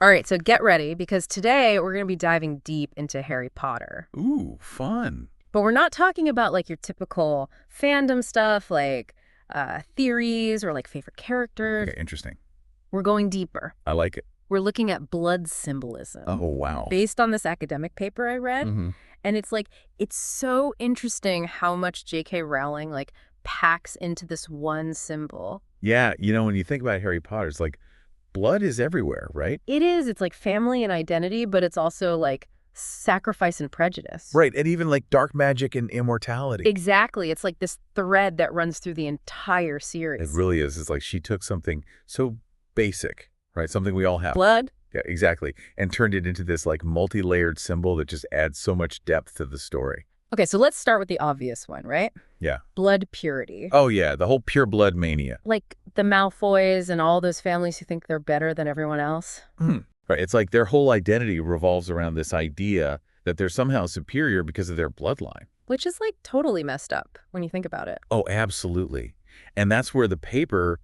All right, so get ready because today we're going to be diving deep into Harry Potter. Ooh, fun. But we're not talking about like your typical fandom stuff like theories or like favorite characters. Okay, interesting. We're going deeper. I like it. We're looking at blood symbolism Oh, wow. based on this academic paper I read. hmm And it's so interesting how much J.K. Rowling like packs into this one symbol. Yeah, when you think about Harry Potter, it's like blood is everywhere, right? It's like family and identity, but it's also like sacrifice and prejudice. Right, and even like dark magic and immortality. Exactly. It's like this thread that runs through the entire It series. really is. It's like she took something so basic, right? Something we all have. Blood. Yeah, exactly. And turned it into this like multi-layered symbol that just adds so much depth to the story. Okay, so let's start with the obvious one, right? Yeah. Blood purity. Oh, yeah, the whole pure blood mania. Like the Malfoys and all those families who think they're better than everyone else. Right. It's like their whole identity revolves around this idea that they're somehow superior because of their bloodline. Which is like totally messed up when you think about it. Oh, absolutely. And that's where the paper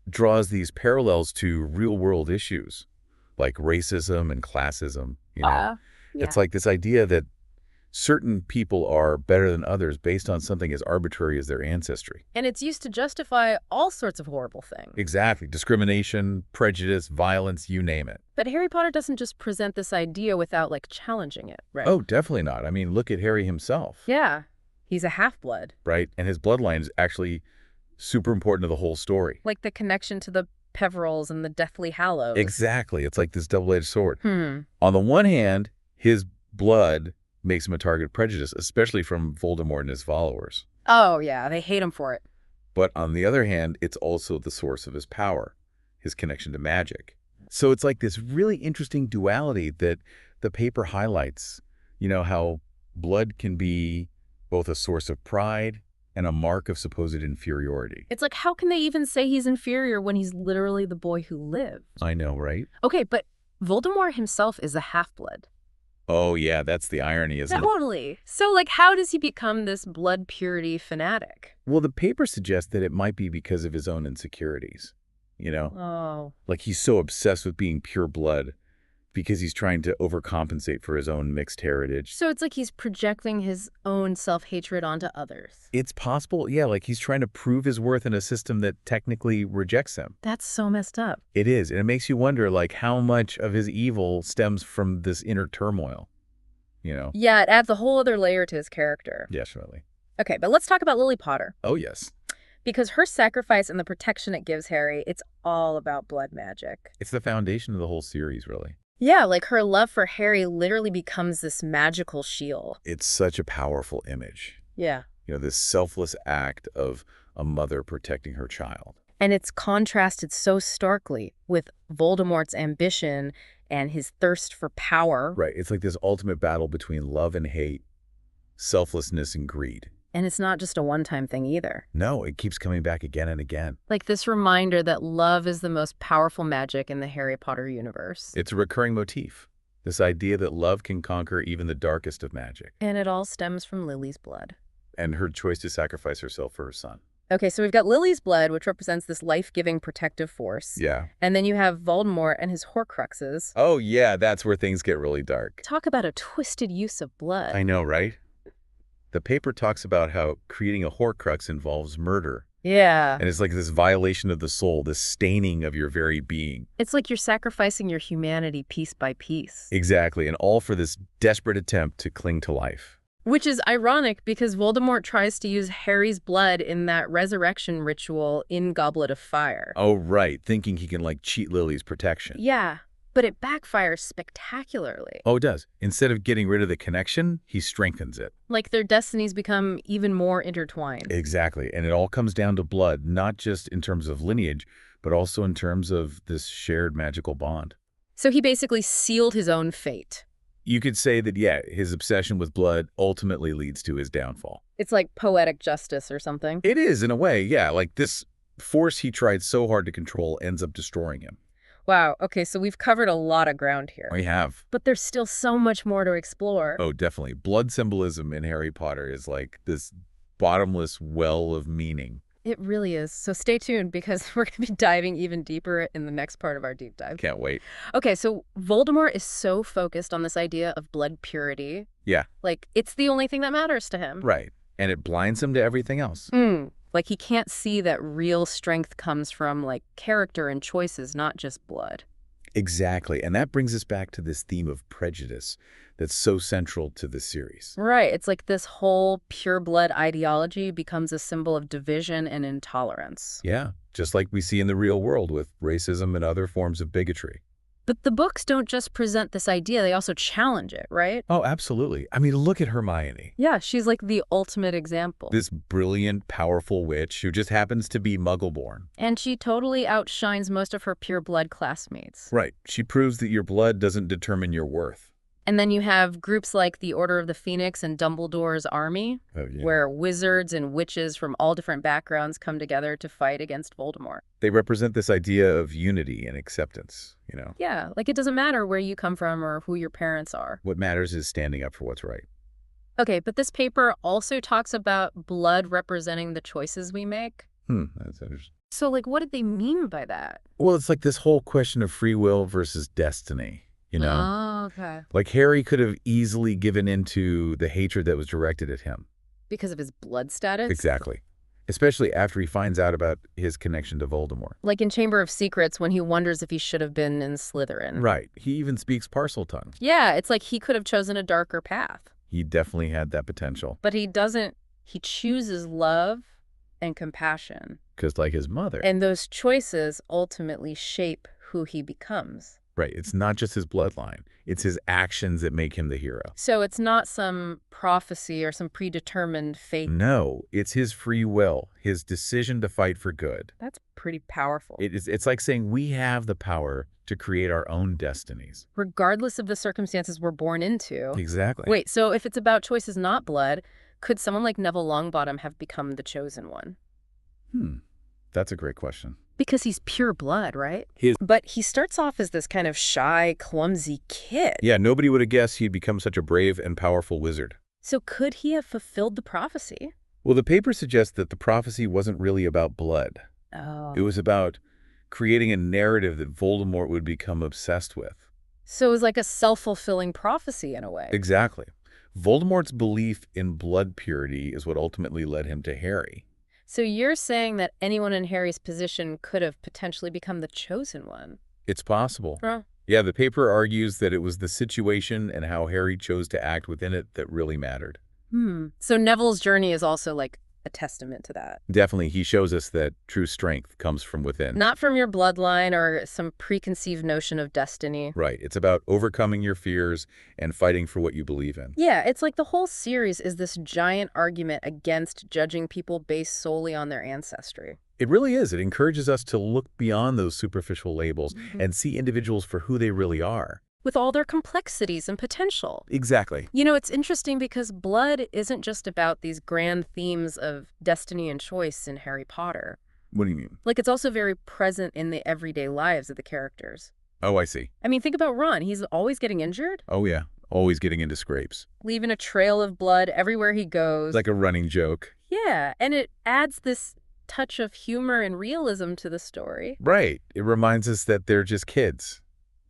draws these parallels to real-world issues like racism and classism. Yeah. It's like this idea that certain people are better than others based on something as arbitrary as their ancestry. And it's used to justify all sorts of horrible things. Exactly. Discrimination, prejudice, violence, you name it. But Harry Potter doesn't just present this idea without like challenging it, right? Oh, definitely not. I mean, look at Harry himself. Yeah. He's a half-blood. Right? And his bloodline is actually super important to the whole story. Like the connection to the Peverils and the Deathly Hallows. Exactly. It's like this double-edged sword. Hmm. On the one hand, his blood makes him a target of prejudice, especially from Voldemort and his followers. Oh, yeah. They hate him for it. But on the other hand, it's also the source of his power, his connection to magic. So it's like this really interesting duality that the paper highlights, how blood can be both a source of pride and a mark of supposed inferiority. It's like, how can they even say he's inferior when he's literally the boy who lived? I know, right? Okay, but Voldemort himself is a half-blood. Oh, yeah, that's the irony, isn't it? Totally. So, like, how does he become this blood purity fanatic? Well, the paper suggests that it might be because of his own insecurities, Oh. Like he's so obsessed with being pure blood because he's trying to overcompensate for his own mixed heritage. So it's like he's projecting his own self-hatred onto others. It's possible, yeah, like he's trying to prove his worth in a system that technically rejects him. That's so messed up. It is, and it makes you wonder, like, how much of his evil stems from this inner turmoil, Yeah, it adds a whole other layer to his character. Definitely. Okay, but let's talk about Lily Potter. Oh, yes. Because her sacrifice and the protection it gives Harry, it's all about blood magic. It's the foundation of the whole series, really. Yeah, like her love for Harry literally becomes this magical shield. It's such a powerful image. Yeah. This selfless act of a mother protecting her child. And it's contrasted so starkly with Voldemort's ambition and his thirst for power. Right. It's like this ultimate battle between love and hate, selflessness and greed. And it's not just a one-time thing either. No, it keeps coming back again and again. Like this reminder that love is the most powerful magic in the Harry Potter universe. It's a recurring motif. This idea that love can conquer even the darkest of magic. And it all stems from Lily's blood. And her choice to sacrifice herself for her son. Okay, so we've got Lily's blood, which represents this life-giving protective force. Yeah. And then you have Voldemort and his Horcruxes. Oh, yeah, that's where things get really dark. Talk about a twisted use of blood. I know, right? The paper talks about how creating a Horcrux involves murder. Yeah. And it's like this violation of the soul, this staining of your very being. It's like you're sacrificing your humanity piece by piece. Exactly, and all for this desperate attempt to cling to life. Which is ironic because Voldemort tries to use Harry's blood in that resurrection ritual in Goblet of Fire. Oh, right, thinking he can, like, cheat Lily's protection. Yeah, but it backfires spectacularly. Oh, it does. Instead of getting rid of the connection, he strengthens it. Like their destinies become even more intertwined. Exactly, and it all comes down to blood, not just in terms of lineage, but also in terms of this shared magical bond. So he basically sealed his own fate. You could say that, yeah, his obsession with blood ultimately leads to his downfall. It's like poetic justice or something. It is, in a way, yeah. Like this force he tried so hard to control ends up destroying him. Wow, okay, so we've covered a lot of ground here. We have. But there's still so much more to explore. Oh, definitely. Blood symbolism in Harry Potter is like this bottomless well of meaning. It really is. So stay tuned because we're going to be diving even deeper in the next part of our deep dive. Can't wait. Okay, so Voldemort is so focused on this idea of blood purity. Yeah, Like, it's the only thing that matters to him. right. And it blinds him to everything else. Like, he can't see that real strength comes from, like, character and choices, not just blood. Exactly. And that brings us back to this theme of prejudice that's so central to this series. Right. It's like this whole pure blood ideology becomes a symbol of division and intolerance. Yeah, just like we see in the real world with racism and other forms of bigotry. But the books don't just present this idea, they also challenge it, right? Oh, absolutely. I mean, look at Hermione. Yeah, she's like the ultimate example. This brilliant, powerful witch who just happens to be Muggle-born. And she totally outshines most of her pure blood classmates. Right. She proves that your blood doesn't determine your worth. And then you have groups like the Order of the Phoenix and Dumbledore's army, Oh, yeah. where wizards and witches from all different backgrounds come together to fight against Voldemort. They represent this idea of unity and acceptance, you know. Yeah, like it doesn't matter where you come from or who your parents are. What matters is standing up for what's right. Okay, but this paper also talks about blood representing the choices we make. That's interesting. So, like, what did they mean by that? Well, it's like this whole question of free will versus destiny, you know? Oh, okay. Like Harry could have easily given into the hatred that was directed at him. Because of his blood status? Exactly. Especially after he finds out about his connection to Voldemort. Like in Chamber of Secrets when he wonders if he should have been in Slytherin. Right. He even speaks Parseltongue. Yeah, it's like he could have chosen a darker path. He definitely had that potential. But he doesn't. He chooses love and compassion. Because like his mother. And those choices ultimately shape who he becomes. Right. It's not just his bloodline. It's his actions that make him the hero. So it's not some prophecy or some predetermined fate. No, it's his free will, his decision to fight for good. That's pretty powerful. It's like saying we have the power to create our own destinies. Regardless of the circumstances we're born into. Exactly. Wait, so if it's about choices, not blood, could someone like Neville Longbottom have become the chosen one? That's a great question. Because he's pure blood, right? His But he starts off as this kind of shy, clumsy kid. Yeah, nobody would have guessed he'd become such a brave and powerful wizard. So could he have fulfilled the prophecy? Well, the paper suggests that the prophecy wasn't really about blood. Oh. It was about creating a narrative that Voldemort would become obsessed with. So it was like a self-fulfilling prophecy in a way. Exactly. Voldemort's belief in blood purity is what ultimately led him to Harry. So you're saying that anyone in Harry's position could have potentially become the chosen one? It's possible. Huh. Yeah, the paper argues that it was the situation and how Harry chose to act within it that really mattered. So Neville's journey is also like a testament to that. Definitely, he shows us that true strength comes from within. Not from your bloodline or some preconceived notion of destiny. Right. It's about overcoming your fears and fighting for what you believe in. Yeah, it's like the whole series is this giant argument against judging people based solely on their ancestry. It really is. It encourages us to look beyond those superficial labels and see individuals for who they really are. With all their complexities and potential. Exactly. You know, it's interesting because blood isn't just about these grand themes of destiny and choice in Harry Potter. What do you mean? Like, it's also very present in the everyday lives of the characters. Oh, I see. I mean, think about Ron. He's always getting injured, Oh, yeah. Always getting into scrapes. leaving a trail of blood everywhere he goes. It's like a running joke. Yeah, and it adds this touch of humor and realism to the story. Right. It reminds us that they're just kids,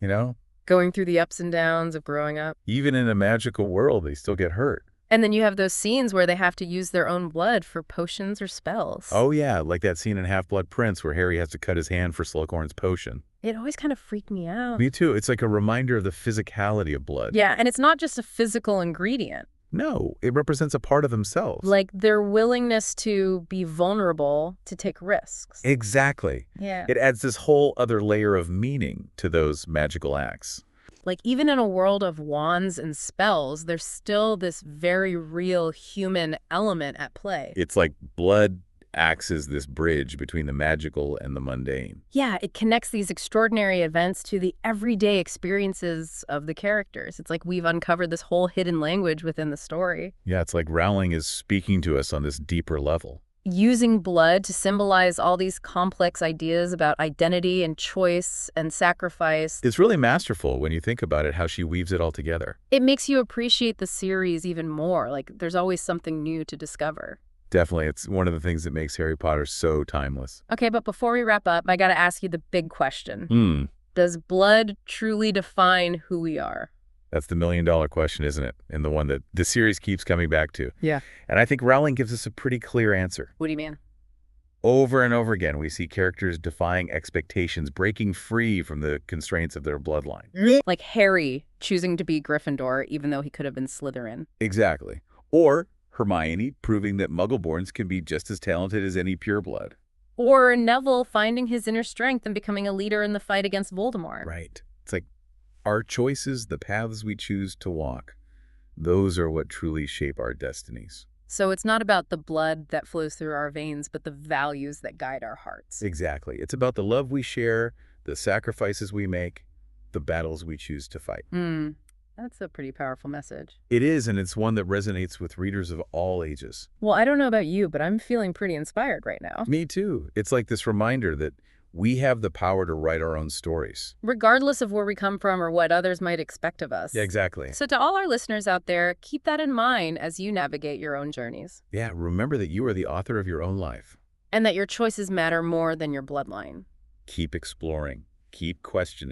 you know? Going through the ups and downs of growing up. Even in a magical world, they still get hurt. And then you have those scenes where they have to use their own blood for potions or spells. Oh, yeah. Like that scene in Half-Blood Prince where Harry has to cut his hand for Slughorn's potion. It always kind of freaked me out. Me too. It's like a reminder of the physicality of blood. Yeah, and it's not just a physical ingredient. No, it represents a part of themselves. Like their willingness to be vulnerable, to take risks. Exactly. Yeah. It adds this whole other layer of meaning to those magical acts. Like even in a world of wands and spells, there's still this very real human element at play. It's like blood acts as this bridge between the magical and the mundane. Yeah, it connects these extraordinary events to the everyday experiences of the characters. It's like we've uncovered this whole hidden language within the story. Yeah, it's like Rowling is speaking to us on this deeper level. Using blood to symbolize all these complex ideas about identity and choice and sacrifice. It's really masterful when you think about it, how she weaves it all together. It makes you appreciate the series even more. Like there's always something new to discover. Definitely. It's one of the things that makes Harry Potter so timeless. Okay, but before we wrap up, I gotta ask you the big question. Hmm. Does blood truly define who we are? That's the million-dollar question, isn't it? And the one that the series keeps coming back to. Yeah. And I think Rowling gives us a pretty clear answer. What do you mean? Over and over again, we see characters defying expectations, breaking free from the constraints of their bloodline. Like Harry choosing to be Gryffindor even though he could have been Slytherin. Exactly. Or Hermione proving that Muggleborns can be just as talented as any pureblood. Or Neville finding his inner strength and becoming a leader in the fight against Voldemort. Right. It's like our choices, the paths we choose to walk, those are what truly shape our destinies. So it's not about the blood that flows through our veins, but the values that guide our hearts. Exactly. It's about the love we share, the sacrifices we make, the battles we choose to fight. That's a pretty powerful message. It is, and it's one that resonates with readers of all ages. Well, I don't know about you, but I'm feeling pretty inspired right now. Me too. It's like this reminder that we have the power to write our own stories. Regardless of where we come from or what others might expect of us. Yeah, exactly. So to all our listeners out there, keep that in mind as you navigate your own journeys. Yeah, remember that you are the author of your own life. And that your choices matter more than your bloodline. Keep exploring. Keep questioning.